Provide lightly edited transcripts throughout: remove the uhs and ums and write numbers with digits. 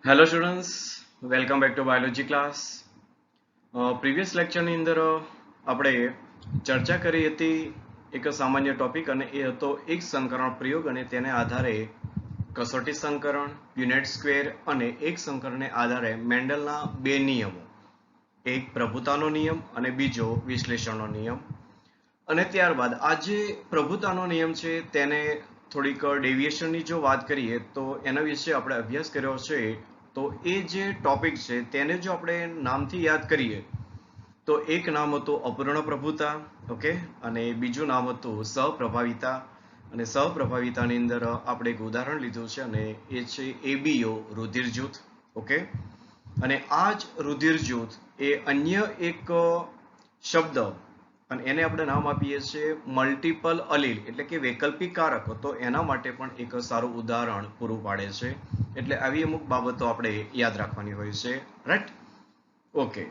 Hello students, welcome back to biology class. Previous લેક્ચરની અંદર આપણે ચર્ચા કરી હતી એક સામાન્ય ટોપિક, અને એ હતો એક સંકરણ પ્રયોગ અને તેને આધારે કસોટી સંકરણ, યુનિટ સ્ક્વેર અને એક સંકરણને આધારે મેન્ડલના બે નિયમો, એક પ્રભુતાનો નિયમ અને બીજો વિશ્લેષણનો નિયમ. અને ત્યારબાદ આ જે પ્રભુતાનો નિયમ છે તેને થોડીક ડેવિએશનની જો વાત કરીએ તો એના વિશે આપણે અભ્યાસ કર્યો છે. તો એ જે ટોપિક છે તેને જો આપણે નામથી યાદ કરીએ તો એક નામ હતું અપૂર્ણ પ્રભુતા, ઓકે, અને બીજું નામ હતું સહપ્રભાવિતા. અને સહપ્રભાવિતાની અંદર આપણે એક ઉદાહરણ લીધું છે અને એ છે એબીઓ રુધિર જૂથ, ઓકે. અને આ જ રુધિર જૂથ એ અન્ય એક શબ્દ, અને એને આપણે નામ આપીએ છીએ મલ્ટિપલ અલીલ એટલે કે વૈકલ્પિક કારક, તો એના માટે પણ એક સારું ઉદાહરણ પૂરું પાડે છે. એટલે આવી અમુક બાબતો આપણે યાદ રાખવાની હોય છે, રાઈટ? ઓકે,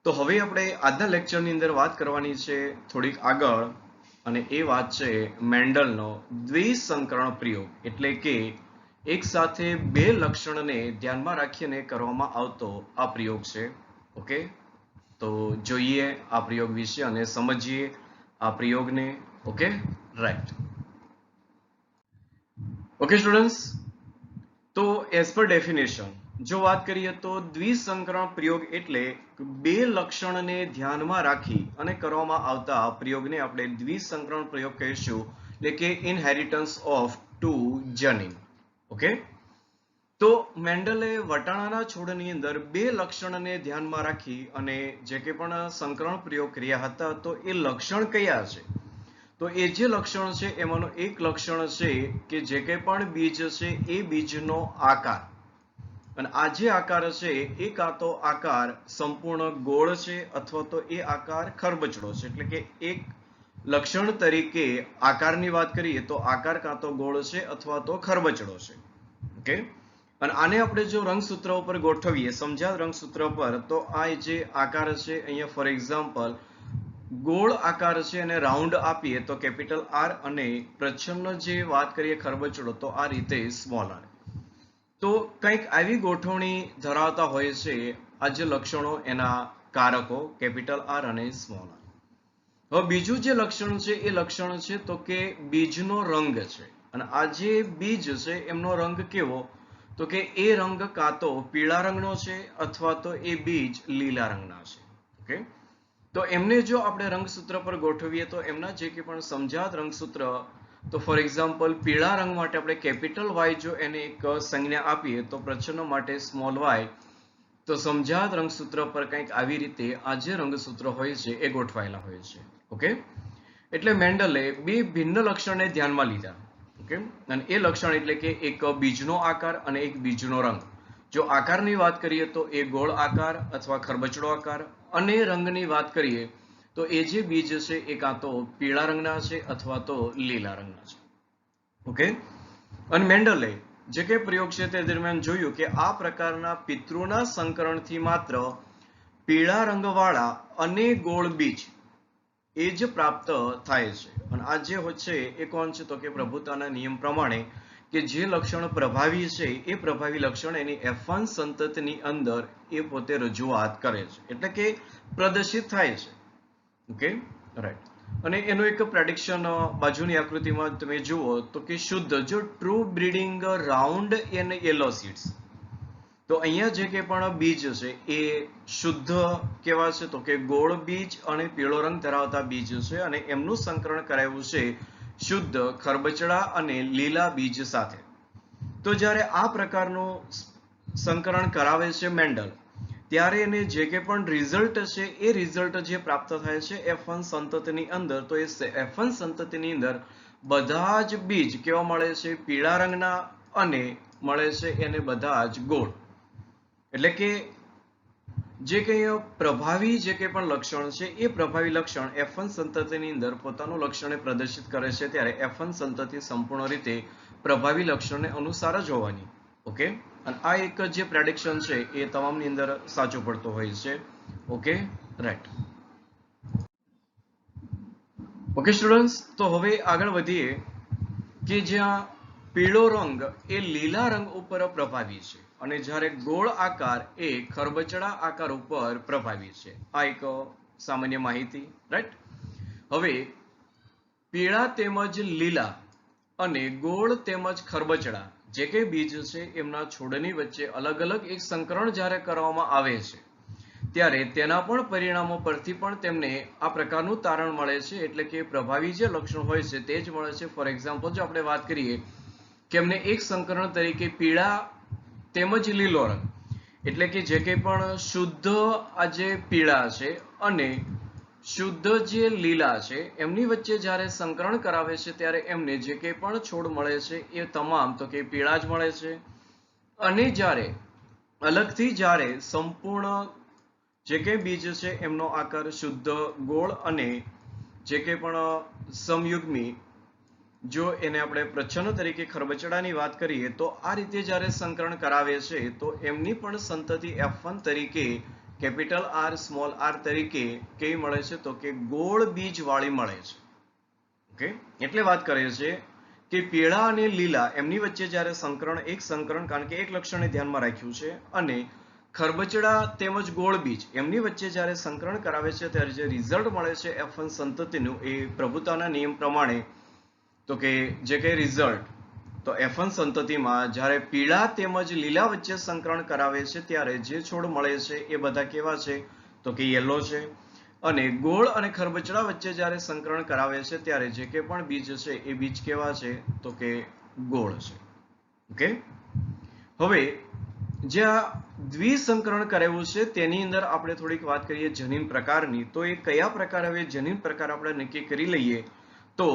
તો હવે આપણે આજના લેક્ચરની અંદર વાત કરવાની છે થોડીક આગળ, અને એ વાત છે મેન્ડલનો દ્વિસંકરણ પ્રયોગ, એટલે કે એક સાથે બે લક્ષણને ધ્યાનમાં રાખીને કરવામાં આવતો આ પ્રયોગ છે, ઓકે. તો જોઈએ આ પ્રયોગ વિશે અને સમજીએ આ પ્રયોગને, ઓકે, રાઈટ. ઓકે સ્ટુડન્ટ્સ, તો એઝ પર ડેફિનેશન જો વાત કરીએ તો દ્વિસંકરણ પ્રયોગ એટલે બે લક્ષણને ધ્યાનમાં રાખી અને કરવામાં આવતા પ્રયોગને આપણે દ્વિસંકરણ પ્રયોગ કહીશું, એટલે કે ઇનહેરિટન્સ ઓફ ટુ જનીન, ઓકે. તો મેન્ડલે વટાણાના છોડની અંદર બે લક્ષણને ધ્યાનમાં રાખી અને જે કે પણ સંકરણ પ્રયોગ કર્યા હતા, તો એ લક્ષણ કયા છે? તો એ જે લક્ષણ છે એમાંનું એક લક્ષણ છે કે જે કંઈ પણ બીજ છે એ બીજનો આકાર, અને આ જે આકાર છે એ કાં તો આકાર સંપૂર્ણ ગોળ છે અથવા તો એ આકાર ખરબચડો છે. એટલે કે એક લક્ષણ તરીકે આકારની વાત કરીએ તો આકાર કાં તો ગોળ છે અથવા તો ખરબચડો છે, ઓકે. અને આને આપણે જો રંગસૂત્ર ઉપર ગોઠવીએ, સમજ્યા રંગસૂત્ર પર, તો આ જે આકાર છે અહીંયા ફોર એક્ઝામ્પલ ગોળ આકાર છે અને રાઉન્ડ આપીએ તો કેપિટલ આર, અને પ્રચ્છન્ન જે વાત કરીએ ખરબચડો તો આ રીતે સ્મોલ આર. તો કંઈક આવી ગોઠવણી ધરાવતા હોય છે આ જે લક્ષણો, એના કારકો કેપિટલ આર અને સ્મોલ આર. હવે બીજું જે લક્ષણ છે એ લક્ષણ છે તો કે બીજનો રંગ છે, અને આ જે બીજ છે એમનો રંગ કેવો, તો કે એ રંગ કાં તો પીળા રંગનો છે અથવા તો એ બીજ લીલા રંગના છે, ઓકે. તો એમને જો આપણે રંગસૂત્ર પર ગોઠવીએ તો એમના જે કે પણ સમજાત રંગસૂત્ર, તો ફોર એક્ઝામ્પલ પીળા રંગ માટે આપણે કેપિટલ વાય જો એને એક સંજ્ઞા આપીએ તો પ્રચ્છન્ન માટે સ્મોલ વાય, તો સમજાત રંગસૂત્ર પર કંઈક આવી રીતે આ જે રંગસૂત્ર હોય છે એ ગોઠવાયેલા હોય છે, ઓકે. એટલે મેન્ડલે બે ભિન્ન લક્ષણને ધ્યાનમાં લીધા, ઓકે. અને એ લક્ષણ એટલે કે એક બીજનો આકાર અને એક બીજનો રંગ. જો આકારની વાત કરીએ તો એ ગોળ આકાર અથવા ખરબચડો આકાર, અને રંગની વાત કરીએ તો એ જે બીજ છે એ કાં તો પીળા રંગના છે અથવા તો લીલા રંગના છે, ઓકે. અને મેન્ડલે જે કે પ્રયોગ છે તે દરમિયાન જોયું કે આ પ્રકારના પિતૃના સંકરણથી માત્ર પીળા રંગવાળા અને ગોળ બીજ એ જ પ્રાપ્ત થાય છે. અને આ જે છે એ કોણ છે, તો કે પ્રભુતાના નિયમ પ્રમાણે કે જે લક્ષણ પ્રભાવી છે એ પ્રભાવી લક્ષણ એની F1 સંતતિની અંદર એ પોતે રજૂઆત કરે છે, એટલે કે પ્રદર્શિત થાય છે, ઓકે, રાઈટ. અને એનું એક પ્રેડિક્શન બાજુની આકૃતિમાં તમે જુઓ તો કે શુદ્ધ જો true breeding round and yellow seeds, તો અહીંયા જે કે પણ બીજ છે એ શુદ્ધ કેવા છે, તો કે ગોળ બીજ અને પીળો રંગ ધરાવતા બીજ છે, અને એમનું સંકરણ કરાયું છે શુદ્ધ ખરબચડા અને લીલા બીજ સાથે. તો જ્યારે આ પ્રકારનું સંકરણ કરાવે છે મેન્ડલ, ત્યારે એને જે કે પણ રિઝલ્ટ છે એ રિઝલ્ટ જે પ્રાપ્ત થાય છે F1 સંતતિની અંદર, તો એ F1 સંતતિની અંદર બધા જ બીજ કેવા મળે છે, પીળા રંગના, અને મળે છે એને બધા જ ગોળ. એટલે કે જે કંઈ પ્રભાવી જે કંઈ પણ લક્ષણ છે એ પ્રભાવી લક્ષણ F1 સંતતિની અંદર પોતાનું લક્ષણને પ્રદર્શિત કરે છે, ત્યારે F1 સંતતિ સંપૂર્ણ રીતે પ્રભાવી લક્ષણને અનુસાર જ હોવાની, ઓકે. અને આ એક જે પ્રેડિક્શન છે એ તમામની અંદર સાચો પડતો હોય છે, ઓકે, રાઈટ. ઓકે સ્ટુડન્ટ્સ, તો હવે આગળ વધીએ કે જ્યાં પીળો રંગ એ લીલા રંગ ઉપર પ્રભાવી છે અને જ્યારે ગોળ આકાર એ ખરબચડા આકાર ઉપર પ્રભાવી છે. આ એક સામાન્ય માહિતી, રાઈટ. હવે પીળા તેમજ લીલા અને ગોળ તેમજ ખરબચડા જે કંઈ બીજ છે એમના છોડની વચ્ચે અલગ અલગ એક સંકરણ જ્યારે કરવામાં આવે છે ત્યારે તેના પણ પરિણામો પરથી પણ તેમને આ પ્રકારનું તારણ મળે છે, એટલે કે પ્રભાવી જે લક્ષણ હોય છે તે જ મળે છે. ફોર એક્ઝામ્પલ જો આપણે વાત કરીએ કે એમને એક સંકરણ તરીકે પીળા તેમજ લીલો રંગ, એટલે કે જે કંઈ પણ શુદ્ધ આ જે પીળા છે અને શુદ્ધ જે લીલા છે એમની વચ્ચે જ્યારે સંકરણ કરાવે છે ત્યારે એમને જે કંઈ પણ છોડ મળે છે એ તમામ તો કે પીળા જ મળે છે. અને જ્યારે અલગથી જ્યારે સંપૂર્ણ જે કંઈ બીજ છે એમનો આકાર શુદ્ધ ગોળ અને જે કંઈ પણ સમયુગ્મી જો એને આપણે પ્રચ્છન્ન તરીકે ખરબચડાની વાત કરીએ તો આ રીતે જ્યારે સંકરણ કરાવે છે તો એમની પણ સંતતિ F1 તરીકે કેપિટલ R સ્મોલ r તરીકે કેવી મળે છે તો કે ગોળ બીજ વાળી મળે છે. ઓકે, એટલે વાત કરે છે કે પીળા અને લીલા એમની વચ્ચે જ્યારે સંકરણ, કારણ કે એક લક્ષણને ધ્યાનમાં રાખ્યું છે, અને ખરબચડા તેમજ ગોળ બીજ એમની વચ્ચે જ્યારે સંકરણ કરાવે છે ત્યારે જે રિઝલ્ટ મળે છે F1 સંતતિનું એ પ્રભુતાના નિયમ પ્રમાણે તો કે જે કંઈ રિઝલ્ટ તો F1 સંતતિમાં જ્યારે પીળા તેમજ લીલા વચ્ચે સંકરણ કરાવે છે ત્યારે જે છોડ મળે છે એ બધા કેવા છે તો કે યલો છે. અને ગોળ અને ખરબચડા વચ્ચે જ્યારે સંકરણ કરાવે છે ત્યારે જે કંઈ પણ બીજ છે એ બીજ કેવા છે તો કે ગોળ છે. ઓકે, હવે જે આ દ્વિસંકરણ કરાવ્યું છે તેની અંદર આપણે થોડીક વાત કરીએ જનીન પ્રકારની. તો એ કયા પ્રકાર, હવે જનીન પ્રકાર આપણે નક્કી કરી લઈએ તો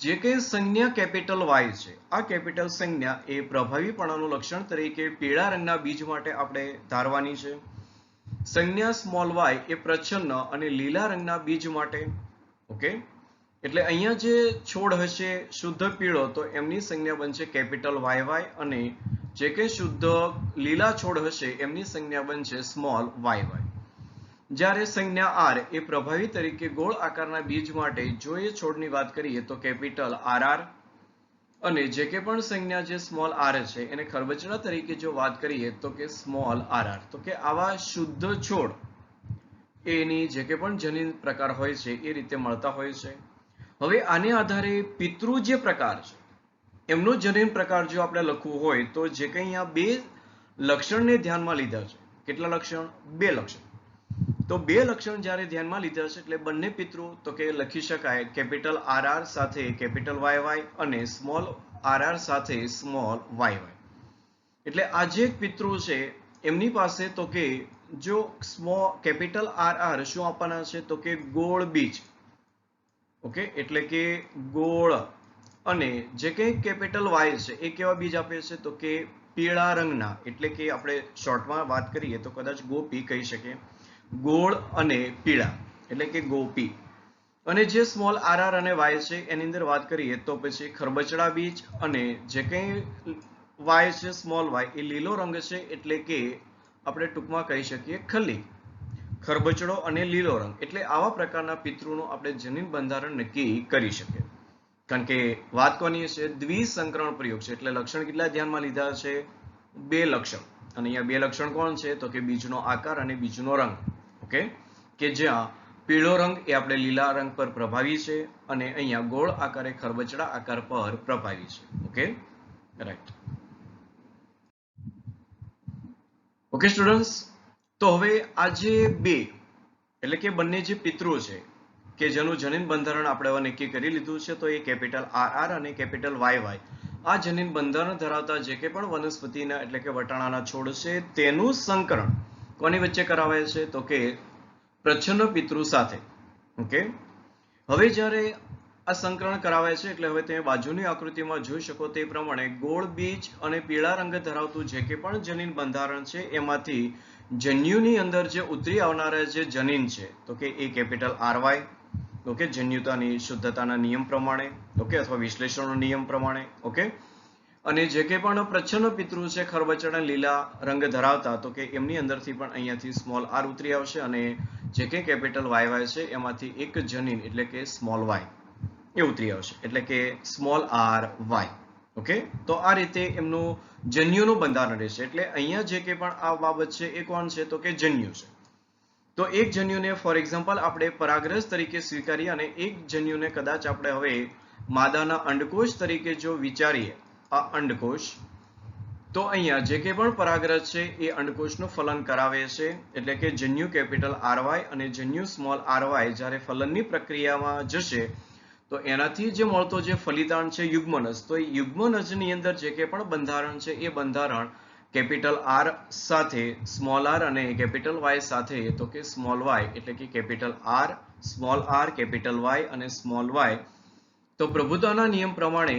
જે કંઈ સંજ્ઞા કેપિટલ Y છે, આ કેપિટલ સંજ્ઞા એ પ્રભાવીપણાનું લક્ષણ તરીકે પીળા રંગના બીજ માટે આપણે ધારવાની છે. સંજ્ઞા સ્મોલ y એ પ્રચ્છન્ન અને લીલા રંગના બીજ માટે. ઓકે, એટલે અહીંયા જે છોડ હશે શુદ્ધ પીળો તો એમની સંજ્ઞા બનશે કેપિટલ YY, અને જે કંઈ શુદ્ધ લીલા છોડ હશે એમની સંજ્ઞા બનશે સ્મોલ YY. જ્યારે સંજ્ઞા R એ પ્રભાવી તરીકે ગોળ આકારના બીજ માટે જો એ છોડની વાત કરીએ તો કેપિટલ RR, અને જે કે પણ સંજ્ઞા જે સ્મોલ r છે એને ખરબચડા તરીકે જો વાત કરીએ તો કે સ્મોલ rr. તો કે આવા શુદ્ધ છોડ એની જે કે પણ જનીન પ્રકાર હોય છે એ રીતે મળતા હોય છે. હવે આને આધારે પિતૃ જે પ્રકાર છે એમનો જનીન પ્રકાર જો આપણે લખવું હોય તો જે કંઈ અહીંયા બે લક્ષણને ધ્યાનમાં લીધા છે. કેટલા લક્ષણ? બે લક્ષણ. તો બે લક્ષણ જ્યારે ધ્યાનમાં લીધા છે એટલે બંને પિતૃ તો કે લખી શકાય કેપિટલ RR સાથે કેપિટલ YY અને સ્મોલ rr સાથે સ્મોલ YY. એટલે આ જે પિતૃ છે એમની પાસે તો કે જો કેપિટલ RR શું આપવાના છે તો કે ગોળ બીજ. ઓકે, એટલે કે ગોળ, અને જે કંઈ કેપિટલ Y છે એ કેવા બીજ આપે છે તો કે પીળા રંગના, એટલે કે આપણે શોર્ટમાં વાત કરીએ તો કદાચ ગોપી કહી શકીએ. ગોળ અને પીળા એટલે કે ગોપી. અને જે સ્મોલ rr અને y છે એની અંદર વાત કરીએ તો પછી ખરબચડા બીજ, અને જે કંઈ y છે સ્મોલ y એ લીલો રંગ છે, એટલે કે આપણે ટૂંકમાં કહી શકીએ ખલી, ખરબચડો અને લીલો રંગ. એટલે આવા પ્રકારના પિતૃનું આપણે જનીન બંધારણ નક્કી કરી શકીએ. કારણ કે વાત કોની છે? દ્વિસંકરણ પ્રયોગ છે, એટલે લક્ષણ કેટલા ધ્યાનમાં લીધા છે? બે લક્ષણ. અને અહીંયા બે લક્ષણ કોણ છે તો કે બીજનો આકાર અને બીજનો રંગ. ઓકે, કે જ્યાં પીળો રંગ એ આપણે લીલા રંગ પર પ્રભાવી છે અને અહીંયા ગોળ આકારે ખરબચડા આકાર પર પ્રભાવી છે. Okay, right. ઓકે સ્ટુડન્ટ્સ, તો હવે આ જે બે એટલે કે બંને જે પિતૃ છે કે જેનું જનીન બંધારણ આપણે હવે નક્કી કરી લીધું છે તો એ કેપિટલ RR અને કેપિટલ YY, આ જનીન બંધારણ ધરાવતા જે કે પણ વનસ્પતિના એટલે કે વટાણાના છોડ છે તેનું સંકરણ કોની વચ્ચે કરાવે છે તો કે પ્રચ્છન્ન પિતૃ સાથે. ઓકે, હવે જ્યારે આ સંકરણ કરાવે છે એટલે હવે તમે બાજુની આકૃતિમાં જોઈ શકો તે પ્રમાણે ગોળ બીજ અને પીળા રંગ ધરાવતું જે કે પણ જનીન બંધારણ છે એમાંથી જન્યુની અંદર જે ઉતરી આવનારા જે જનીન છે તો કે એ કેપિટલ RY. ઓકે, જન્યુતાની શુદ્ધતાના નિયમ પ્રમાણે, ઓકે, અથવા વિશ્લેષણનો નિયમ પ્રમાણે. ઓકે, અને જે કે પણ પ્રચ્છન્ન પિતૃ છે ખરબચડા લીલા રંગ ધરાવતા તો કે એમની અંદરથી પણ અહીંયાથી સ્મોલ r ઉતરી આવશે, અને જે કે કેપિટલ YY છે એમાંથી એક જનીન એટલે કે સ્મોલ y એ ઉતરી આવશે, એટલે કે સ્મોલ RY. ઓકે, તો આ રીતે એમનું જન્યુનું બંધારણ રહેશે. એટલે અહીંયા જે કે પણ આ બાબત છે એ કોણ છે, તો કે જન્યુ છે. તો એક જન્યુને ફોર એક્ઝામ્પલ આપણે પરાગરજ તરીકે સ્વીકારીએ અને એક જન્યુને કદાચ આપણે હવે માદાના અંડકોશ તરીકે જો વિચારીએ, આ અંડકોશ, તો અહીંયા જે કે પણ પરાગરજ છે એ અંડકોશનું ફલન કરાવે છે. એટલે કે જન્યુ કેપિટલ RY અને જન્યુ સ્મોલ RY જ્યારે ફલનની પ્રક્રિયામાં જશે તો એનાથી જે મળતો જે ફલિતાંડ છે યુગ્મનજ, તો એ યુગ્મનજની અંદર જે કે પણ બંધારણ છે એ બંધારણ કેપિટલ R સાથે સ્મોલ r અને કેપિટલ Y સાથે, તો કે સ્મોલ y, એટલે કે capital R, small r, capital Y અને સ્મોલ y. તો પ્રભુતાના નિયમ પ્રમાણે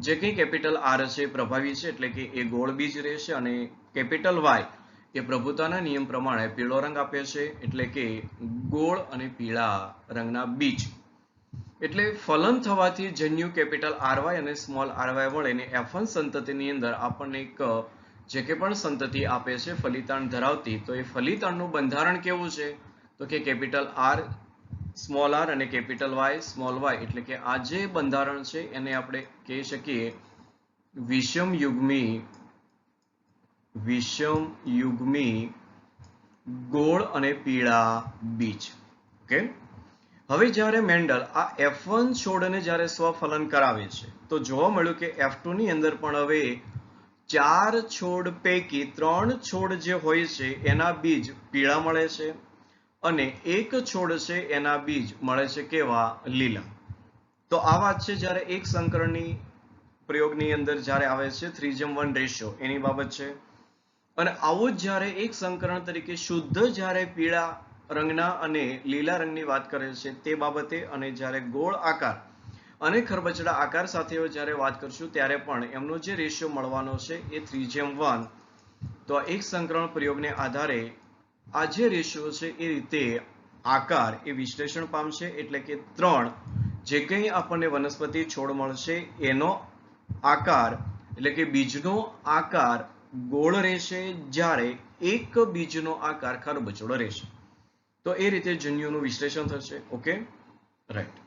જે કંઈ કેપિટલ R છે પ્રભાવી છે, એટલે કે એ ગોળ બીજ રહેશે અને કેપિટલ Y એ પ્રભુતાના નિયમ પ્રમાણે પીળો રંગ આપે છે, એટલે કે ગોળ અને પીળા રંગના બીજ. એટલે ફલન થવાથી જન્યુ કેપિટલ RY અને સ્મોલ RY મળીને F1 સંતતિની અંદર આપણને એક જે કે પણ સંતતિ આપે છે ફલિતાંડ ધરાવતી. તો એ ફલિતાંડનું બંધારણ કેવું છે, તો કે કેપિટલ R સ્મોલ r અને કેપિટલ Y સ્મોલ y. એટલે કે આ જે બંધારણ છે એને આપણે કહી શકીએ વિષમ યુગ્મી ગોળ અને પીળા બીજ. ઓકે, હવે જ્યારે મેન્ડલ આ F1 છોડને જ્યારે સ્વફલન કરાવે છે તો જોવા મળ્યું કે F2 ની અંદર પણ હવે 4 છોડ પૈકી 3 છોડ જે હોય છે એના બીજ પીળા મળે છે અને એક છોડ છે એના બીજ મળે છે કેવા, લીલા. તો આ વાત છે જ્યારે એક સંકરણની પ્રયોગની અંદર જ્યારે આવે છે 3:1 રેશિયો એની બાબત છે. અને આવું જ જ્યારે એક સંકરણ તરીકે શુદ્ધ જ્યારે પીળા રંગના અને લીલા રંગની વાત કરે છે તે બાબતે, અને જ્યારે ગોળ આકાર અને ખરબચડા આકાર સાથે જ્યારે વાત કરશું ત્યારે પણ એમનો જે રેશિયો મળવાનો છે એ 3:1. તો આ એક સંકરણ પ્રયોગને આધારે આ જે રેશિયો છે એ રીતે આકાર એ વિશ્લેષણ પામશે. એટલે કે 3 જે કંઈ આપણને વનસ્પતિ છોડ મળશે એનો આકાર, એટલે કે બીજનો આકાર ગોળ રહેશે, જ્યારે એક બીજનો આકાર ખરબચડો રહેશે. તો એ રીતે જન્યુનું વિશ્લેષણ થશે. Okay, right.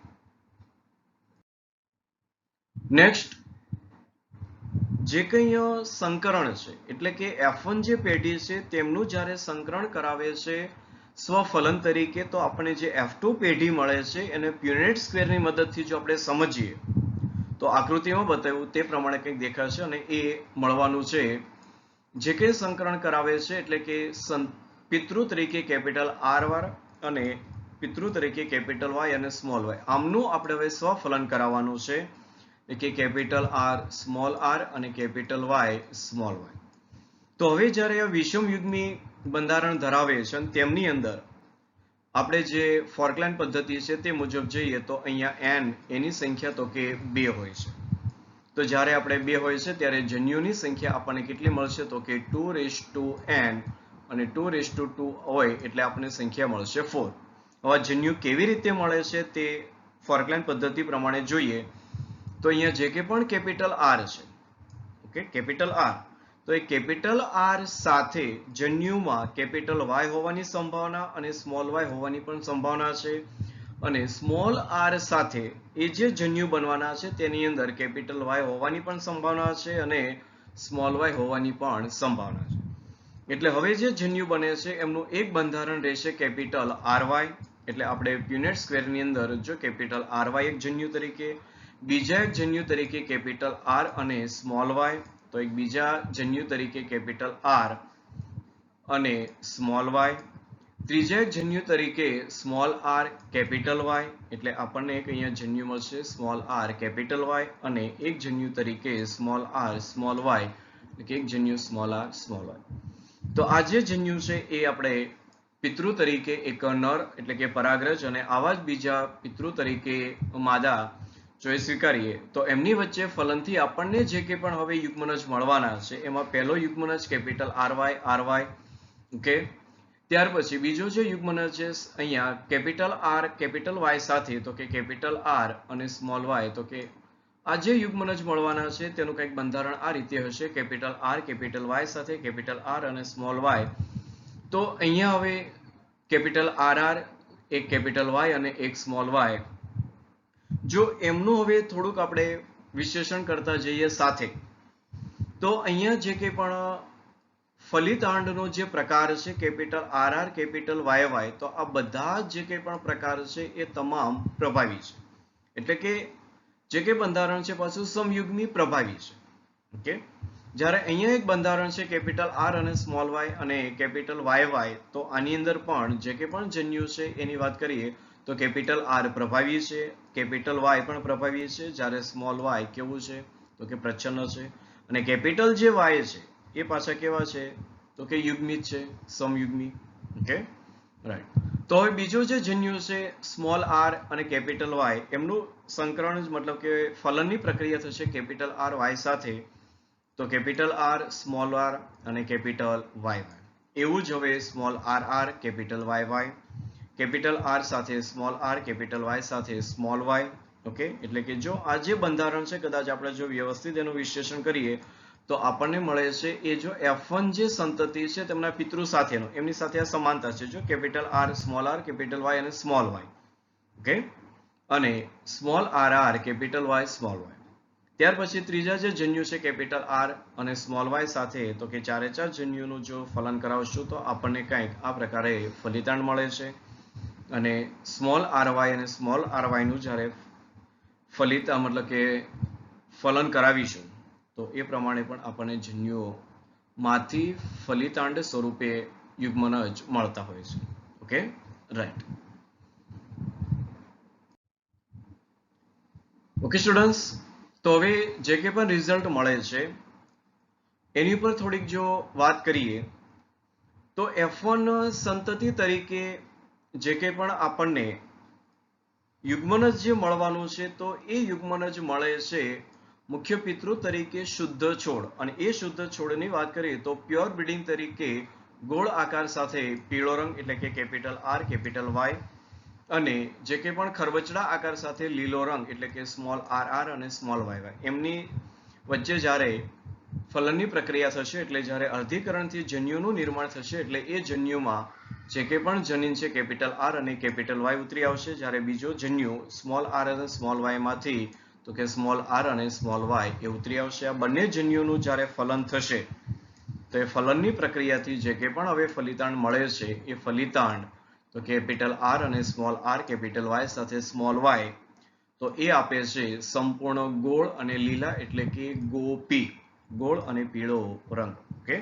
નેક્સ્ટ જે કંઈ સંકરણ છે, એટલે કે F1 જે પેઢી છે તેમનું જ્યારે સંકરણ કરાવે છે સ્વફલન તરીકે, તો આપણે જે F2 પેઢી મળે છે એને પ્યુનેટ સ્ક્વેરની મદદથી જો આપણે સમજીએ તો આકૃતિમાં બતાવ્યું તે પ્રમાણે કંઈક દેખાશે અને એ મળવાનું છે. જે કંઈ સંકરણ કરાવે છે એટલે કે પિતૃ તરીકે કેપિટલ R અને પિતૃ તરીકે કેપિટલ Y અને સ્મોલ y, આમનું આપણે હવે સ્વફલન કરાવવાનું છે, કે કેપિટલ R સ્મોલ r અને કેપિટલ Y સ્મોલ y. તો હવે જ્યારે આ વિષમ યુગ્મી બંધારણ ધરાવે છે અને તેમની અંદર આપણે જે ફોર્કલાઇન પદ્ધતિ છે તે મુજબ જઈએ તો અહીંયા n એની સંખ્યા તો કે 2 હોય છે. તો જ્યારે આપણે 2 હોય છે ત્યારે જન્યુની સંખ્યા આપણને કેટલી મળશે, તો કે 2n અને 2 હોય એટલે આપણને સંખ્યા મળશે 4. હવે જન્યુ કેવી રીતે મળે છે તે ફોર્કલાઇન પદ્ધતિ પ્રમાણે જોઈએ તો અહીંયા જે કે પણ કેપિટલ R છે, ઓકે, કેપિટલ R, તો એ કેપિટલ R સાથે જન્યુમાં કેપિટલ Y હોવાની સંભાવના અને સ્મોલ y હોવાની પણ સંભાવના છે. અને સ્મોલ r સાથે એ જે જન્યુ બનવાના છે તેની અંદર કેપિટલ Y હોવાની પણ સંભાવના છે અને સ્મોલ y હોવાની પણ સંભાવના છે. એટલે હવે જે જન્યુ બને છે એમનું એક બંધારણ રહેશે કેપિટલ RY. એટલે આપણે પ્યુનેટ સ્ક્વેરની અંદર જો કેપિટલ RY એક જન્યુ તરીકે, બીજા એક જન્યુ તરીકે કેપિટલ R અને સ્મોલ y, તો એક બીજા જન્યુ તરીકે કેપિટલ R અને સ્મોલ y, ત્રીજા એક જન્યુ તરીકે સ્મોલ r કેપિટલ Y, એટલે આપણને એક અહીંયા જન્યુ મળશે સ્મોલ r કેપિટલ Y, અને એક જન્યુ તરીકે સ્મોલ r સ્મોલ y, એટલે કે એક જન્યુ સ્મોલ r સ્મોલ y. તો આ જે જન્યુ છે એ આપણે પિતૃ તરીકે એક નર એટલે કે પરાગરજ અને આવા જ બીજા પિતૃ તરીકે માદા જો એ સ્વીકારીએ તો એમની વચ્ચે ફલનથી આપણને જે કે પણ હવે યુગ્મનજ મળવાના છે એમાં પહેલો યુગ્મનજ કેપિટલ RY, ઓકે. ત્યાર પછી બીજો જે યુગ્મનજ છે અહીંયા કેપિટલ R કેપિટલ Y સાથે, તો કે કેપિટલ R અને સ્મોલ y, તો કે આ જે યુગ્મનજ મળવાના છે તેનું કંઈક બંધારણ આ રીતે હશે, કેપિટલ R કેપિટલ Y સાથે કેપિટલ R અને સ્મોલ y. તો અહીંયા હવે કેપિટલ RR, એક કેપિટલ Y અને એક સ્મોલ y, જો એમનું હવે થોડુંક આપણે વિશ્લેષણ કરતા જઈએ સાથે, તો અહીંયા જે કંઈ પણ ફલિતાંડનો જે પ્રકાર છે capital R R capital Y Y, તો આ બધા જે કંઈ પણ પ્રકાર છે એ તમામ પ્રભાવી છે. એટલે કે જે કંઈ બંધારણ છે પાછું સમયુગ્મી પ્રભાવી છે. ઓકે, જ્યારે અહીંયા એક બંધારણ છે કેપિટલ આર અને સ્મોલ વાય અને કેપિટલ વાય વાય, તો આની અંદર પણ જે કંઈ પણ જન્યુ છે એની વાત કરીએ તો કેપિટલ આર પ્રભાવી છે, કેપિટલ વાય પણ પ્રભાવી છે, જ્યારે સ્મોલ વાય કેવું છે તો કે પ્રચ્છન્ન છે, અને કેપિટલ જે વાય છે એ પાછા કેવા છે તો કે યુગ્મિત છે, સમયુગ્મી. Okay, right. તો હવે બીજો જે જન્યુ છે સ્મોલ આર અને કેપિટલ વાય, એમનું સંકરણ મતલબ કે ફલનની પ્રક્રિયા થશે કેપિટલ આર વાય સાથે, તો કેપિટલ આર સ્મોલ આર અને કેપિટલ વાય વાય. એવું જ હવે small R R capital Y Y, capital R સાથે સ્મોલ આર, કેપિટલ વાય સાથે સ્મોલ વાય. ઓકે, એટલે કે જો આ જે બંધારણ છે કદાચ આપણે જો વ્યવસ્થિત એનું વિશ્લેષણ કરીએ તો આપણને મળે છે એ જો F1 જે સંતતિ છે તેમના પિતૃ સાથેનો, એમની સાથે આ સમાનતા છે. જો capital R small R capital Y અને સ્મોલ વાય. ઓકે, અને small R R capital Y small Y. ત્યાર પછી ત્રીજા જે જન્યુ છે કેપિટલ આર અને સ્મોલ વાય સાથે, તો કે ચારે ચાર જન્યુનું જો ફલન કરાવશું તો આપણને કંઈક આ પ્રકારે ફલિતાંડ મળે છે. અને સ્મોલ આર વાય અને સ્મોલ આર વાય નું જ્યારે મતલબ કે ફલન કરાવીશું તો એ પ્રમાણે પણ આપણને જન્યુઓમાંથી ફલિતાંડ સ્વરૂપે યુગ્મનજ મળતા હોય છે. Okay, right. ઓકે સ્ટુડન્ટ્સ, તો હવે જે કે પણ રિઝલ્ટ મળે છે એની ઉપર થોડીક જો વાત કરીએ તો F1 સંતતિ તરીકે જે કે પણ આપણને યુગ્મનજ જે મળવાનું છે તો એ યુગ્મનજ મળે છે મુખ્ય પિતૃ તરીકે શુદ્ધ છોડ, અને એ શુદ્ધ છોડની વાત કરીએ તો પ્યોર બ્રીડિંગ તરીકે ગોળ આકાર સાથે પીળો રંગ એટલે કે કેપિટલ આર કેપિટલ વાય, અને જે કે પણ ખરબચડા આકાર સાથે લીલો રંગ એટલે કે સ્મોલ આર આર અને સ્મોલ વાય વાય. એમની વચ્ચે જ્યારે ફલનની પ્રક્રિયા થશે એટલે જ્યારે અર્ધીકરણથી જન્યુનું નિર્માણ થશે એટલે એ જન્યુમાં જે કે પણ જનીન છે કેપિટલ આર અને કેપિટલ વાય ઉતરી આવશે, જ્યારે બીજો જન્યુ સ્મોલ આર અને સ્મોલ વાય માંથી તો કે સ્મોલ આર અને સ્મોલ વાય એ ઉતરી આવશે. આ બંને જન્યુનું જ્યારે ફલન થશે તો એ ફલનની પ્રક્રિયાથી જે કે પણ હવે ફલિતાંડ મળે છે એ ફલિતાંડ તો કેપિટલ આર અને સ્મોલ આર કેપિટલ વાય સાથે સ્મોલ વાય, તો એ આપે છે સંપૂર્ણ ગોળ અને લીલા એટલે કે ગોપી, ગોળ અને પીળો રંગ. ઓકે,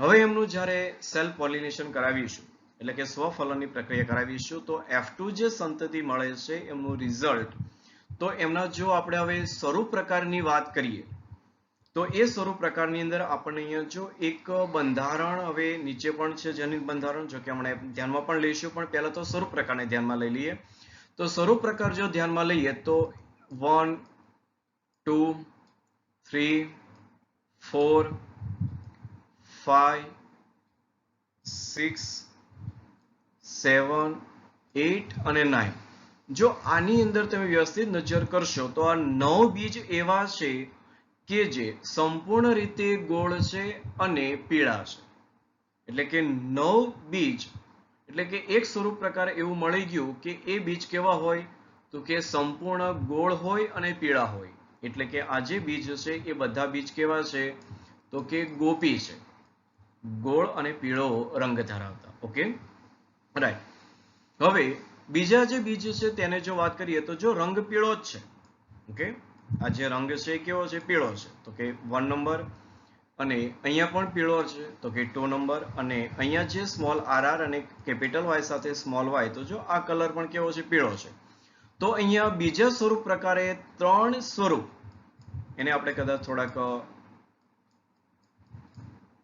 હવે એમનું જ્યારે સેલ્ફ પોલિનેશન કરાવીશું એટલે કે સ્વફલનની પ્રક્રિયા કરાવીશું તો F2 જે સંતતિ મળે છે એમનું રિઝલ્ટ, તો એમના જો આપણે હવે સ્વરૂપ પ્રકારની વાત કરીએ તો એ સ્વરૂપ પ્રકારની અંદર આપણને અહીંયા જો એક બંધારણ હવે નીચે પણ છે જનીન બંધારણ, જો કે હમણાં ધ્યાનમાં પણ લઈશું, પણ પહેલા તો સ્વરૂપ પ્રકારને ધ્યાનમાં લઈ લઈએ. તો સ્વરૂપ પ્રકાર જો ધ્યાનમાં લઈએ તો 1 2 3 4 5 6 7 8 અને 9. જો આની અંદર તમે વ્યવસ્થિત નજર કરશો તો આ 9 બીજ એવા છે કે જે સંપૂર્ણ રીતે ગોળ છે અને પીળા છે. એટલે કે 9 બીજ એટલે કે એક સ્વરૂપ પ્રકાર એવું મળી ગયું કે એ બીજ કેવા હોય તો કે સંપૂર્ણ ગોળ હોય અને પીળા હોય. એટલે કે આ જે બીજ છે એ બધા બીજ કેવા છે તો કે ગોપી છે, ગોળ અને પીળો રંગ ધરાવતા. Okay, right. હવે બીજા જે બીજ છે તેને જો વાત કરીએ તો જો રંગ પીળો જ છે. ઓકે, આ જે રંગ છે એ કેવો છે પીળો છે, તો કે 1 નંબર, અને અહીંયા પણ પીળો છે તો કે 2 નંબર, અને અહીંયા જે સ્મોલ આર આર અને કેપિટલ વાય સાથે સ્મોલ વાય, તો જો આ કલર પણ કેવો છે પીળો છે. તો અહીંયા બીજા સ્વરૂપ પ્રકારે 3 સ્વરૂપ, એને આપણે કદાચ થોડાક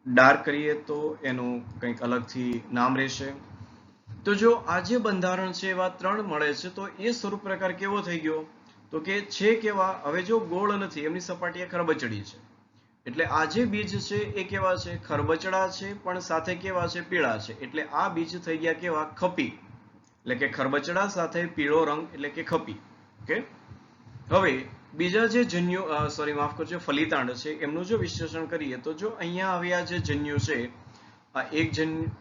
ડાર્ક કરીએ તો એનું કંઈક અલગથી નામ રહેશે. તો જો આ જે બંધારણ છે એવા 3 મળે છે તો એ સ્વરૂપ પ્રકાર કેવો થઈ ગયો તો કે છે કેવા, હવે જો ગોળ નથી, એમની સપાટી ખરબચડી છે, એટલે આ જે બીજ છે એ કેવા છે ખરબચડા છે પણ સાથે કેવા છે પીળા છે, એટલે આ બીજ થઈ ગયા કેવા ખપી, એટલે કે ખરબચડા સાથે પીળો રંગ એટલે કે ખપી. ઓકે, હવે બીજા જે જન્યુ માફ કરજો ફલિતાંડ છે એમનું જો વિશ્લેષણ કરીએ તો જો અહીંયા હવે આ જે જન્યુ છે આ એક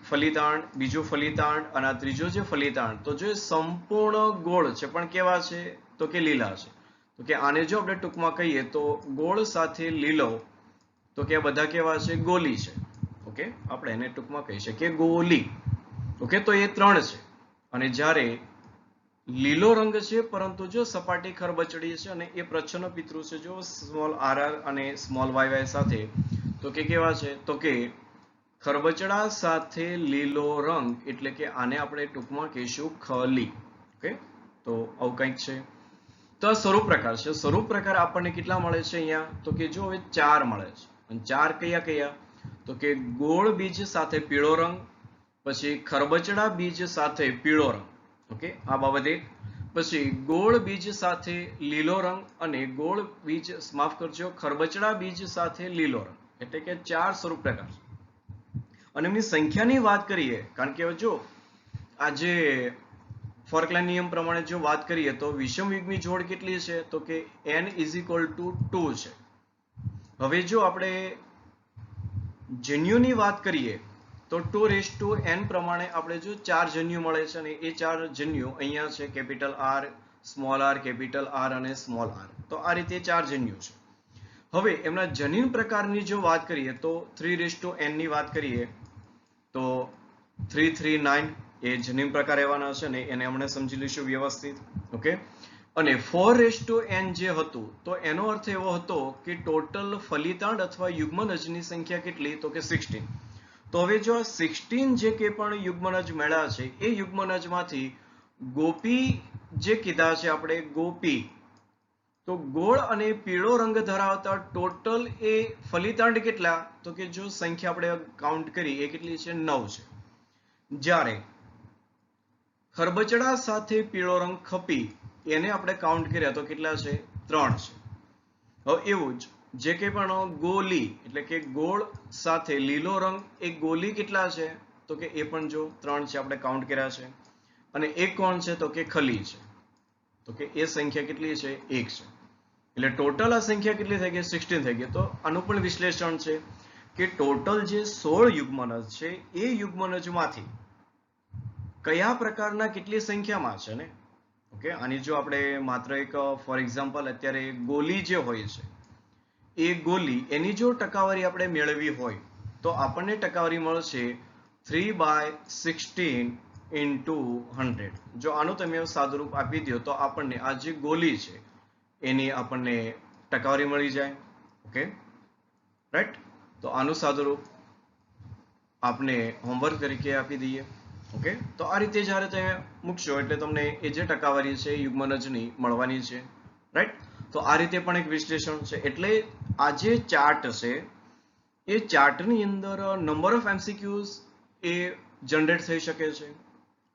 ફલિતાંડ, બીજું ફલિતાંડ અને આ ત્રીજો જે ફલિતાંડ, તો જો સંપૂર્ણ ગોળ છે પણ કેવા છે તો કે લીલા છે. તો તો કે આને જો આપણે ટૂંકમાં કહીએ તો ગોળ સાથે લીલો, તો કે આ બધા કેવા છે? ગોલી છે. ઓકે, આપણે એને ટૂંકમાં કહી શકીએ ગોલી. ઓકે, તો એ 3 છે. અને જ્યારે લીલો રંગ છે પરંતુ જો સપાટી ખરબચડી છે અને એ પ્રચ્છન્ન પિતૃ છે જો સ્મોલ RR અને સ્મોલ YY સાથે, તો કે કેવા છે? તો કે ખરબચડા સાથે લીલો રંગ, એટલે કે આને આપણે ટૂંકમાં કહીશું ખલી. ઓકે, તો આવું કંઈક છે. તો આ સ્વરૂપ પ્રકાર છે. સ્વરૂપ પ્રકાર આપણને કેટલા મળે છે અહીંયા? તો કે જો હવે 4 મળે છે. અને 4 કયા કયા? તો કે ગોળ બીજ સાથે પીળો રંગ, પછી ખરબચડા બીજ સાથે પીળો રંગ. ઓકે, આ બાબત એક. પછી ગોળ બીજ સાથે લીલો રંગ અને ગોળ બીજ, માફ કરજો, ખરબચડા બીજ સાથે લીલો રંગ. એટલે કે 4 સ્વરૂપ પ્રકાર છે. અને એમની સંખ્યાની વાત કરીએ, કારણ કે જો આજે ફોરક્લાઈન નિયમ પ્રમાણે જો વાત કરીએ તો વિષમયુગ્મી જોડ કેટલી છે? તો કે n = 2 છે. હવે જો આપણે જન્યુની વાત કરીએ તો 2:n પ્રમાણે આપણે જો 4 જન્યુ મળે છે અને એ 4 જન્યુ અહીંયા છે capital R, small r, capital R અને સ્મોલ r. તો આ રીતે 4 જન્યુ છે. હવે એમના જનીન પ્રકારની જો વાત કરીએ તો 3:n ની વાત કરીએ તો 339 એ જનીન પ્રકાર રહેવાના છે ને એને હમણાં સમજી લઈશું વ્યવસ્થિત. ઓકે, અને 4:n જે હતું તો એનો અર્થ એવો હતો કે ટોટલ ફલિતાંડ અથવા યુગ્મનજની સંખ્યા કેટલી? તો કે 16. તો હવે જો 16 જે કે પણ યુગ્મનજ મળ્યા છે એ યુગ્મનજમાંથી ગોપી જે કીધા છે આપણે, ગોપી, તો ગોળ અને પીળો રંગ ધરાવતા ટોટલ એ ફલિતાંડ કેટલા? તો કે જો સંખ્યા આપણે કાઉન્ટ કરી એ કેટલી છે? 9 છે. જ્યારે ખરબચડા સાથે પીળો રંગ ખપી એને આપણે કાઉન્ટ કર્યા તો કેટલા છે? 3 છે. હવે એવું જ જે કે પણ ગોલી એટલે કે ગોળ સાથે લીલો રંગ, એ ગોલી કેટલા છે? તો કે એ પણ જો 3 છે, આપણે કાઉન્ટ કર્યા છે. અને એક કોણ છે? તો કે ખલી છે. તો કે એ સંખ્યા કેટલી છે? 1 છે. એટલે ટોટલ આ સંખ્યા કેટલી થઈ ગઈ? 16 થઈ ગઈ. તો આનું પણ વિશ્લેષણ છે કે ટોટલ જે 16 યુગ્મનજ છે એ યુગ્મનજમાંથી કયા પ્રકારના કેટલી સંખ્યામાં છે ને. ઓકે, આની જો આપણે માત્ર એક ફોર એક્ઝામ્પલ અત્યારે ગોલી જે હોય છે એ ગોલી એની જો ટકાવારી આપણે મેળવવી હોય તો આપણને ટકાવારી મળશે 3/16 × 100. જો આનું તમે સાદુરૂપ આપી દો તો આપણને આ જે ગોલી છે એની આપણને ટકાવારી મળી જાય. Okay, right. તો આનું સાદુરૂપ આપણે હોમવર્ક તરીકે આપી દઈએ. ઓકે, તો આ રીતે જ્યારે તમે મૂકશો એટલે તમને એ જે ટકાવારી છે યુગ્મનજની મળવાની છે. રાઈટ. તો આ રીતે પણ એક વિશ્લેષણ છે. એટલે આ જે ચાર્ટ છે એ ચાર્ટની અંદર number of MCQs A generate થઈ શકે છે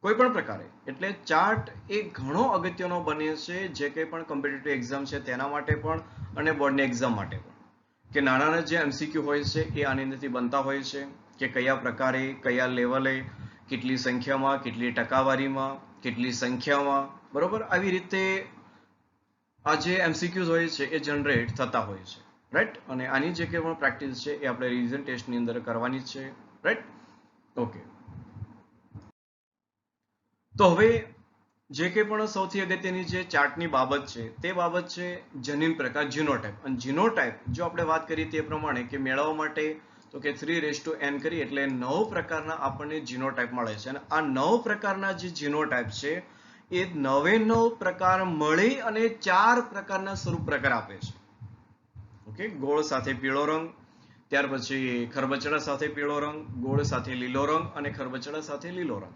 કોઈ પણ પ્રકારે. એટલે ચાર્ટ એ ઘણો અગત્યનો બને છે જે કંઈ પણ કોમ્પિટિટિવ એક્ઝામ છે તેના માટે પણ અને બોર્ડની એક્ઝામ માટે પણ. કે નાના જે MCQ હોય છે એ આની અંદરથી બનતા હોય છે કે કયા પ્રકારે, કયા લેવલે, કેટલી સંખ્યામાં, કેટલી ટકાવારીમાં, કેટલી સંખ્યામાં, બરોબર. આવી રીતે આ જે MCQs હોય છે એ જનરેટ થતા હોય છે. રાઈટ. અને આની જે કંઈ પણ પ્રેક્ટિસ છે એ આપણે રિવિઝન ટેસ્ટની અંદર કરવાની જ છે. રાઈટ. ઓકે, તો હવે જે કંઈ પણ સૌથી અગત્યની જે ચાર્ટની બાબત છે તે બાબત છે જનીન પ્રકાર, જીનોટાઈપ. અને જીનોટાઈપ જો આપણે વાત કરીએ તે પ્રમાણે કે મેળવવા માટે તો કે 3:n કરીએ એટલે 9 પ્રકારના આપણને જીનોટાઈપ મળે છે. અને આ 9 પ્રકારના જે જીનોટાઈપ છે એ 9 પ્રકાર મળી અને 4 પ્રકારના સ્વરૂપ પ્રકાર આપે છે. ઓકે, ગોળ સાથે પીળો રંગ, ત્યાર પછી ખરબચડા સાથે પીળો રંગ, ગોળ સાથે લીલો રંગ અને ખરબચડા સાથે લીલો રંગ.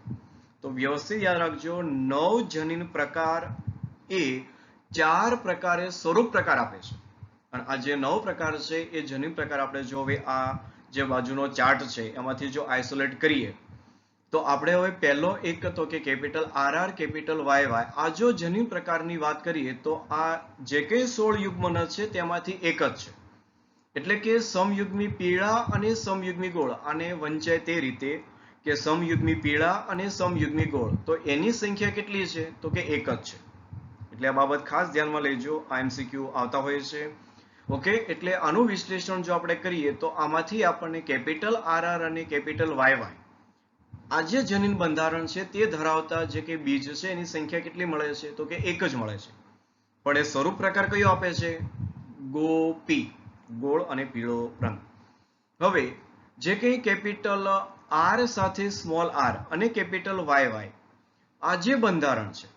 તો વ્યવસ્થિત યાદ રાખજો, 9 જનીન પ્રકાર એ 4 પ્રકારે સ્વરૂપ પ્રકાર આપે છે. અને આ જે 9 પ્રકાર છે એ જનીન પ્રકાર આપણે જો હવે આ જે બાજુનો ચાર્ટ છે એમાંથી જો આઇસોલેટ કરીએ તો આપણે હવે પહેલો એક હતો કે કેપિટલ RR, કેપિટલ YY. આ જો જનીન પ્રકારની વાત કરીએ તો આ જે કંઈ 16 યુગ્મનજ છે તેમાંથી એક જ છે. એટલે કે સમયુગ્મી પીળા અને સમયુગ્મી ગોળ. આને વંચાય તે રીતે કે સમયુગ્મી પીળા અને સમયુગ્મી ગોળ, તો એની સંખ્યા કેટલી છે? તો કે એક જ છે. એટલે આ બાબત ખાસ ધ્યાનમાં લેજો, આ MCQ આવતા હોય છે. ઓકે, એટલે આનું વિશ્લેષણ જો આપણે કરીએ તો આમાંથી આપણને કેપિટલ RR અને કેપિટલ YY આ જે જનીન બંધારણ છે તે ધરાવતા જે કે બીજ છે એની સંખ્યા કેટલી મળે છે? તો કે એક જ મળે છે. પણ એ સ્વરૂપ પ્રકાર કયો આપે છે? ગોપી, ગોળ અને પીળો રંગ. હવે જે કંઈ કેપિટલ આર સાથે સ્મોલ આર અને કેપિટલ વાય આ જે બંધારણ છે,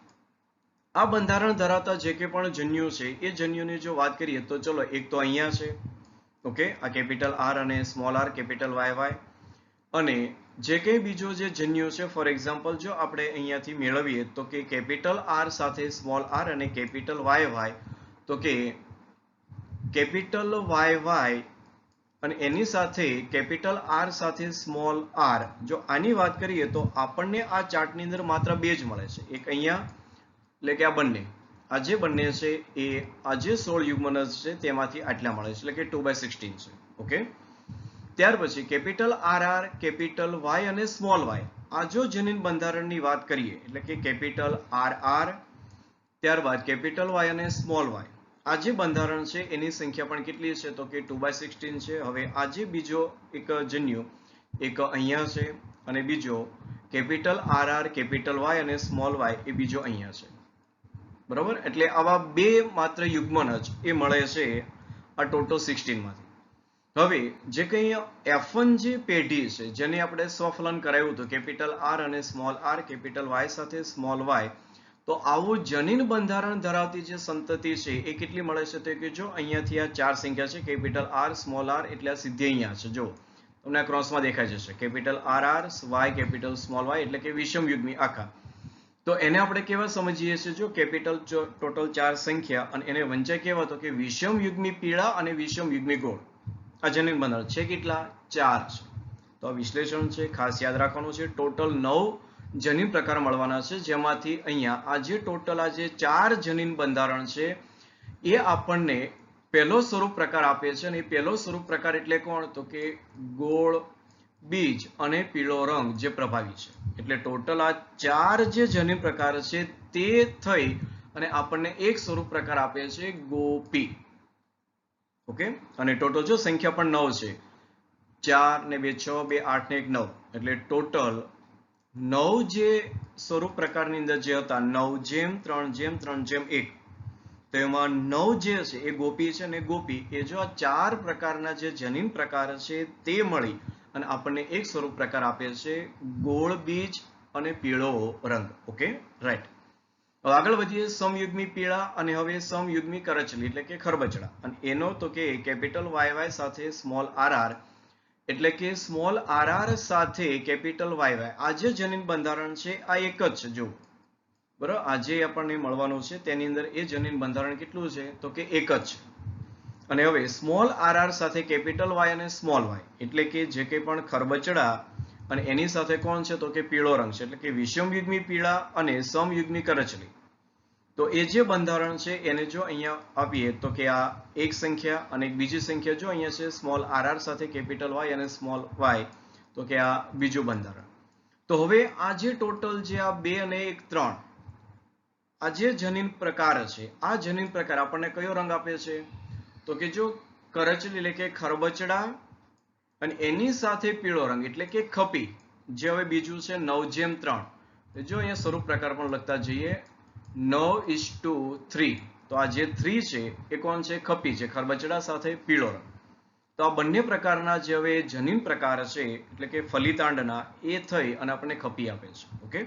આ બંધારણ ધરાવતા જે કે પણ જન્યુ છે એ જન્યુની જો વાત કરીએ તો ચલો એક તો અહીંયા છે, ઓકે, આ કેપિટલ આર અને સ્મોલ આર કેપિટલ વાય અને જે કંઈ બીજો જે જન્યુ છે, ફોર એક્ઝામ્પલ જો આપણે અહીંયાથી મેળવીએ તો કે કેપિટલ આર સાથે સ્મોલ આર અને કેપિટલ વાય તો કે કેપિટલ વાય અને એની સાથે કેપિટલ આર સાથે સ્મોલ આર, જો આની વાત કરીએ તો આપણને આ ચાર્ટની અંદર માત્ર બે જ મળે છે, એક અહીંયા એટલે કે આ બંને, આ જે બંને છે એ આ જે 16 યુગ્મનસ છે તેમાંથી આટલા મળે છે, એટલે કે 2/16 છે. ઓકે, ત્યાર પછી કેપિટલ આર કેપિટલ વાય અને સ્મોલ વાય, આ જો જનીન બંધારણની વાત કરીએ એટલે કે કેપિટલ આર ત્યારબાદ કેપિટલ વાય અને સ્મોલ વાય, આ જે બંધારણ છે એની સંખ્યા પણ કેટલી છે તો કે 2/16 છે. હવે આ જે બીજો એક જન્યુ એક અહીંયા છે અને બીજો કેપિટલ આર કેપિટલ વાય અને સ્મોલ વાય એ બીજો અહીંયા છે, બરોબર. એટલે આવા બે માત્ર યુગ્મન જ એ મળે છે આ ટોટલ 16 માંથી. હવે જે કંઈ F1 જે પેઢી છે જેને આપણે સ્વફલન કરાવ્યું હતું કેપિટલ આર અને સ્મોલ આર કેપિટલ વાય સાથે સ્મોલ વાય, તો આવું જનીન બંધારણ ધરાવતી જે સંતતિ છે એ કેટલી મળે છે તો કે જો અહીંયાથી આ ચાર સંખ્યા છે કેપિટલ આર સ્મોલ આર એટલે આ સીધી અહીંયા છે, જો તમને આ ક્રોસમાં દેખાઈ જશે capital R Y capital small Y એટલે કે વિષમ યુગ્મી આખા. તો એને આપણે કેવા સમજીએ છીએ? જો કેપિટલ ટોટલ ચાર સંખ્યા અને એને વંચાય કેવા તો કે વિષમ યુગ્મી પીળા અને વિષમ યુગ્મી ગોળ, આ જનીન બંધારણ છે કેટલા? 4 છે. તો આ વિશ્લેષણ છે, ખાસ યાદ રાખવાનું છે. ટોટલ 9 જનીન પ્રકાર મળવાના છે, જેમાંથી અહીંયા આ જે ટોટલ આ જે 4 જનીન બંધારણ છે એ આપણને પહેલો સ્વરૂપ પ્રકાર આપે છે, અને એ પહેલો સ્વરૂપ પ્રકાર એટલે કોણ તો કે ગોળ બીજ અને પીળો રંગ જે પ્રભાવી છે. એટલે ટોટલ આ 4 જે જનીન પ્રકાર છે તે થઈ અને આપણને એક સ્વરૂપ પ્રકાર આપે છે ગોપી. ઓકે, અને ટોટલ જો સંખ્યા પણ 9 છે, 4 ને 2 6 2 8 ને 1 9, એટલે ટોટલ 9 જે સ્વરૂપ પ્રકારની અંદર જે હતા 9:3:3:1, તો એમાં 9 જે છે એ ગોપી છે, અને ગોપી એ જો આ 4 પ્રકારના જે જનીન પ્રકાર છે તે મળી અને આપણને એક સ્વરૂપ પ્રકાર આપે છે ગોળ બીજ અને પીળો રંગ. Okay, right. આગળ વધીએ સમયુગ્મી પીળા અને હવે સમયુગ્મી કરચલી એટલે કે ખરબચડા, અને એનો તો કે કેપિટલ વાય સાથે સ્મોલ આર એટલે કે સ્મોલ આર સાથે કેપિટલ વાય, આ જે જનીન બંધારણ છે આ એક જ છે, જો બરાબર આજે આપણને મળવાનું છે તેની અંદર એ જનીન બંધારણ કેટલું છે તો કે એક જ છે. અને હવે સ્મોલ આર સાથે કેપિટલ વાય અને સ્મોલ વાય એટલે કે જે કંઈ પણ ખરબચડા અને એની સાથે કોણ છે તો કે પીળો રંગ છે, એટલે કે વિષમયુગ્મી પીળા અને સમયુગ્મી કરચલી. તો એ જે બંધારણ છે એને જો અહીંયા આપીએ તો કે આ એક સંખ્યા અને એક બીજી સંખ્યા જો અહીંયા છે સ્મોલ આર સાથે કેપિટલ વાય અને સ્મોલ વાય, તો કે આ બીજું બંધારણ. તો હવે આ જે ટોટલ જે આ 2 અને 1 3 આ જે જનીન પ્રકાર છે, આ જનીન પ્રકાર આપણને કયો રંગ આપે છે તો કે જો કરચલી એટલે કે ખરબચડા અને એની સાથે પીળો રંગ એટલે કે ખપી, જે હવે બીજું છે 9:3. જો અહીંયા સ્વરૂપ પ્રકાર પણ લખતા જઈએ 9:3, તો આ જે 3 છે એ કોણ છે? ખપી છે, ખરબચડા સાથે પીળો રંગ. તો આ બંને પ્રકારના જે હવે જનીન પ્રકાર છે એટલે કે ફલિતાંડના એ થઈ અને આપણને ખપી આપે છે. ઓકે,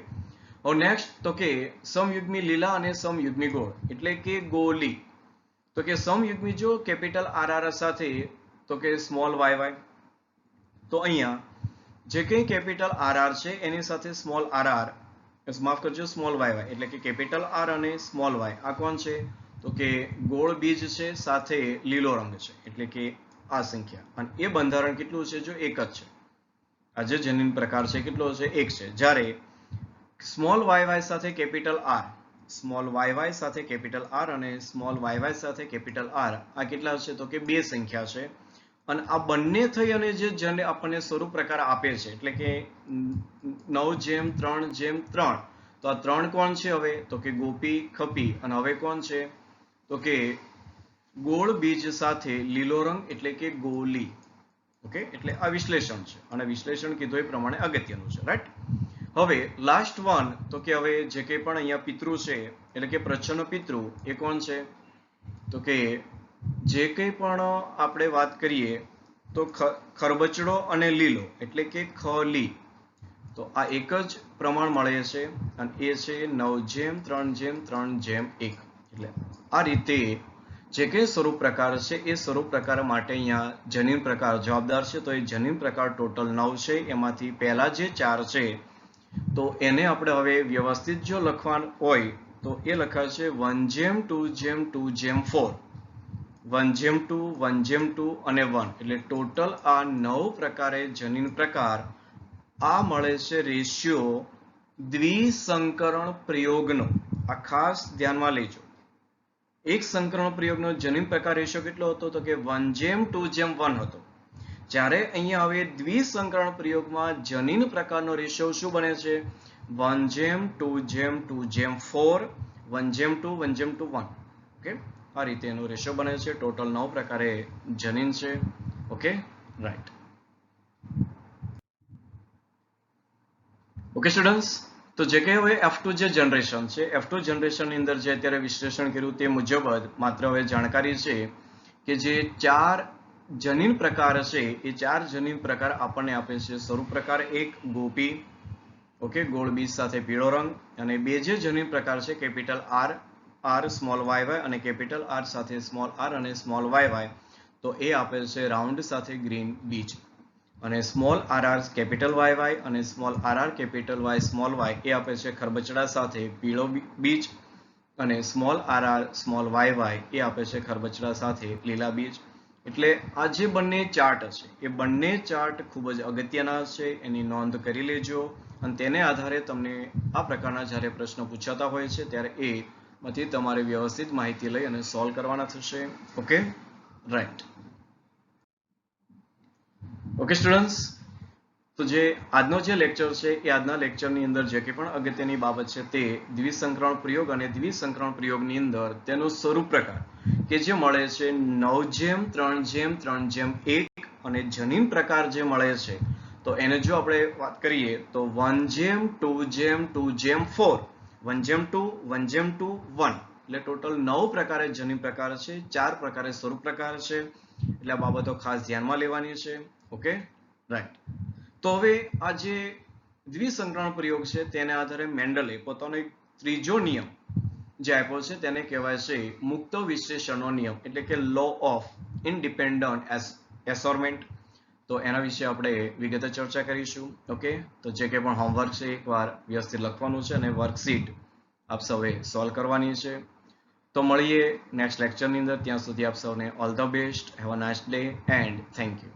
હવે નેક્સ્ટ તો કે સમયુગ્મી લીલા અને સમયુગ્મી ગોળ એટલે કે ગોલી. તો કે સમયુગ્મી જો કેપિટલ આર સાથે તો કે સ્મોલ વાય, તો અહીંયા જે કંઈ કેપિટલ આર છે એની સાથે સ્મોલ આર, માફ કરજો સ્મોલ વાય એટલે કે કેપિટલ આર અને સ્મોલ વાય, આ કોણ છે તો કે ગોળ બીજ છે સાથે લીલો રંગ છે, એટલે કે આ સંખ્યા. અને એ બંધારણ કેટલું છે? જો એક જ છે. આ જે જનીન પ્રકાર છે કેટલો છે? એક છે. જ્યારે સ્મોલ વાય સાથે કેપિટલ આર, સ્મોલ વાય સાથે કેપિટલ આર અને સ્મોલ વાય સાથે કેપિટલ આર, આ કેટલા છે તો કે બે સંખ્યા છે. અને આ બંને થઈ અને જે જન આપણને સ્વરૂપ પ્રકાર આપે છે એટલે કે 9:3:3, તો આ 3 કોણ છે હવે તો કે ગોપી ખપી, અને હવે કોણ છે તો કે ગોળ બીજ સાથે લીલો રંગ એટલે કે ગોલી. ઓકે, એટલે આ વિશ્લેષણ છે અને વિશ્લેષણ કીધું એ પ્રમાણે અગત્યનું છે, રાઈટ. હવે લાસ્ટ વન તો કે હવે જે કંઈ પણ અહીંયા પિતૃ છે એટલે કે પ્રચ્છન્ન પિતૃ એ કોણ છે તો કે જે કંઈ પણ આપણે વાત કરીએ તો ખરબચડો અને લીલો એટલે કે ખલી, તો આ એક જ પ્રમાણ મળે છે અને એ છે 9:3:3:1. એટલે આ રીતે જે કંઈ સ્વરૂપ પ્રકાર છે એ સ્વરૂપ પ્રકાર માટે અહીંયા જનીન પ્રકાર જવાબદાર છે. તો એ જનીન પ્રકાર ટોટલ 9 છે. એમાંથી પહેલા જે 4 છે તો એને આપણે હવે વ્યવસ્થિત જો લખવાનું હોય તો એ લખાય છે 1:2:2:4. 1:2, 1:2 અને 1 એટલે ટોટલ આ 9 પ્રકારે જનીન પ્રકાર આ મળે છે રેશિયો દ્વિસંકરણ પ્રયોગનો. આ ખાસ ધ્યાનમાં લેજો. એક સંકરણ પ્રયોગનો જનીન પ્રકાર રેશિયો કેટલો હતો તો કે 1:2:1 હતો. જ્યારે અહીંયા હવે દ્વિસંકરણ પ્રયોગમાં જનીન પ્રકારનો રેશિયો શું બને છે 1:2:2:4, 1:2, 1:1. ઓકે, આ રીતે એનો રેશિયો બને છે. ટોટલ 9 પ્રકારે જનીન છે. Okay, right. ઓકે સ્ટુડન્ટ્સ, તો જે કે હવે F2 જે જનરેશન છે, F2 જનરેશનની અંદર જે અત્યારે વિશ્લેષણ કર્યું તે મુજબ જ માત્ર હવે જાણકારી છે કે જે 4 જનીન પ્રકાર છે એ 4 જનીન પ્રકાર આપણને આપે છે. સ્વરૂપ પ્રકાર એક ગોપી, ઓકે, ગોળ બીજ સાથે પીળો રંગ, અને બે જે જનીન પ્રકાર છે કેપિટલ R, સ્મોલ yy અને કેપિટલ R સાથે સ્મોલ r અને સ્મોલ yy, તો એ આપેલ છે રાઉન્ડ સાથે ગ્રીન બીજ, અને સ્મોલ rr કેપિટલ yy અને small rr capital y small y એ આપે છે ખરબચડા સાથે પીળો બીજ, અને સ્મોલ rr સ્મોલ yy એ આપે છે ખરબચડા સાથે લીલા બીજ. એટલે આ જે બંને ચાર્ટ છે એ બંને ચાર્ટ ખૂબ જ અગત્યના છે, એની નોંધ કરી લેજો. અને તેને આધારે તમને આ પ્રકારના જ્યારે પ્રશ્નો પૂછાતા હોય છે ત્યારે એ માંથી તમારે વ્યવસ્થિત માહિતી લઈ અને સોલ્વ કરવાના થશે. Okay, right. ઓકે સ્ટુડન્ટ્સ, તો જે આજનો જે લેક્ચર છે એ આજના લેક્ચરની અંદર જે કંઈ પણ અગત્યની બાબત છે તે દ્વિસંકરણ પ્રયોગ અને દ્વિસંકરણ પ્રયોગની અંદર તેનો સ્વરૂપ પ્રકાર કે જે મળે છે 9:3:3:1 અને જનીન પ્રકાર જે મળે છે તો એને જો આપણે વાત કરીએ તો 1:2:2:4, 1:2, 1:2, 1 એટલે ટોટલ 9 પ્રકારે જનીન પ્રકાર છે, 4 પ્રકારે સ્વરૂપ પ્રકાર છે. એટલે આ બાબતો ખાસ ધ્યાનમાં લેવાની છે. Okay, right. તો હવે આ જે દ્વિસંકરણ પ્રયોગ છે તેને આધારે મેન્ડલે પોતાનો એક ત્રીજો નિયમ જે આપ્યો છે તેને કહેવાય છે મુક્ત વિશ્લેષણનો નિયમ, એટલે કે લો ઓફ ઇન્ડિપેન્ડન્ટ એસોર્ટમેન્ટ. તો એના વિશે આપણે વિગતે ચર્ચા કરીશું. ઓકે, તો જે કંઈ પણ હોમવર્ક છે એકવાર વ્યવસ્થિત લખવાનું છે અને વર્કશીટ આપ સૌએ સોલ્વ કરવાની છે. તો મળીએ નેક્સ્ટ લેક્ચરની અંદર. ત્યાં સુધી આપ સૌને all the best. Have a nice day and thank you.